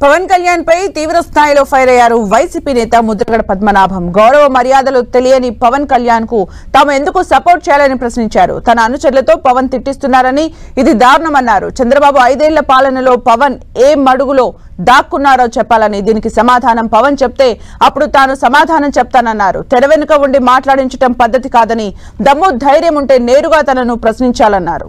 పవన్ కళ్యాణ్ పై తీవ్ర స్థాయిలో ఫైర్ అయ్యారు వైసీపీ నేత ముద్రగడ పద్మనాభం. గౌరవ మర్యాదలు తెలియని పవన్ కళ్యాణ్ కు తాము ఎందుకు సపోర్ట్ చేయాలని ప్రశ్నించారు. తన అనుచరులతో పవన్ తిట్టిస్తున్నారని, ఇది దారుణమన్నారు. చంద్రబాబు 5 ఏళ్ల పాలనలో పవన్ ఏ మడుగులో దాక్కున్నారో చెప్పాలని, దీనికి సమాధానం పవన్ చెప్తే అప్పుడు తాను సమాధానం చెప్తానన్నారు. తెర వెనుక ఉండి మాట్లాడించడం పద్ధతి కాదని, దమ్ము ధైర్యం ఉంటే నేరుగా తనను ప్రశ్నించాలన్నారు.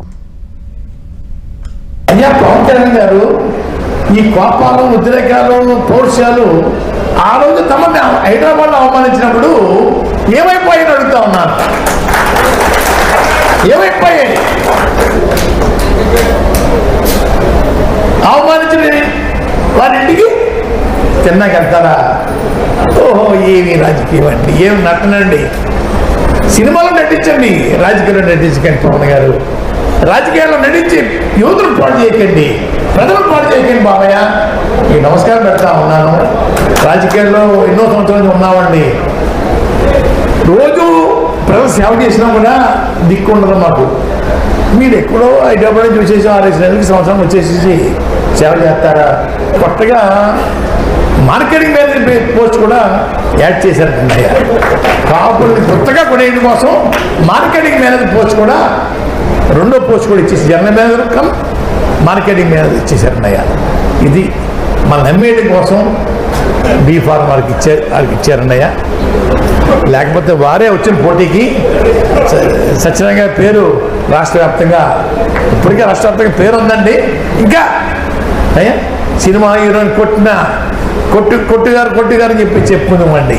ఈ కోపాలు, ఉద్రేకాలు, పౌరుషాలు ఆ రోజు తమని హైదరాబాద్లో అవమానించినప్పుడు ఏమైపోయాయని అడుగుతా ఉన్నారు. ఏమైపోయాయి? అవమానించిన వారింటికి తిన్నాక వెళ్తారా? ఓహో, ఏమి రాజకీయం అండి, ఏమి నటనండి. సినిమాలో నటించండి, రాజకీయాల్లో నటించకండి. పవన్ గారు రాజకీయాల్లో నటించి యువతను పాటు చేయకండి, ప్రజలను పాటు చేయకండి. బాబయ్య, ఈ నమస్కారం పెడతా ఉన్నాను. రాజకీయాల్లో ఎన్నో సంవత్సరాలు ఉన్నామండి. రోజు ప్రజలు సేవ చేసినా కూడా దిక్కు ఉండదు మాకు. మీరు ఎక్కడో హైదరాబాద్ నుంచి వచ్చేసి 6 నెలలకి సంవత్సరం వచ్చేసి సేవ చేస్తారా? కొత్తగా మార్కెటింగ్ మేనేజర్ పోస్ట్ కూడా యాడ్ చేశారంటున్నాయి. కాపుల్ని కొత్తగా కొనేయడం కోసం మార్కెటింగ్ మేనేజర్ పోస్ట్ కూడా, రెండో పోస్ట్ కూడా ఇచ్చేసి general manager cum marketing manager ఇచ్చేసారన్నయ్య. ఇది మన నమ్మేయడం కోసం బీ ఫార్మ్ వాళ్ళకి ఇచ్చారన్నయ్య. లేకపోతే వారే వచ్చిన పోటీకి సత్యనారాయణ పేరు రాష్ట్ర వ్యాప్తంగా, ఇప్పటికే రాష్ట్ర వ్యాప్తంగా పేరు ఉందండి. ఇంకా అయ్యా సినిమా హీరోని కొట్టిన కొట్టుగారు అని చెప్పి చెప్పుకుందామండి.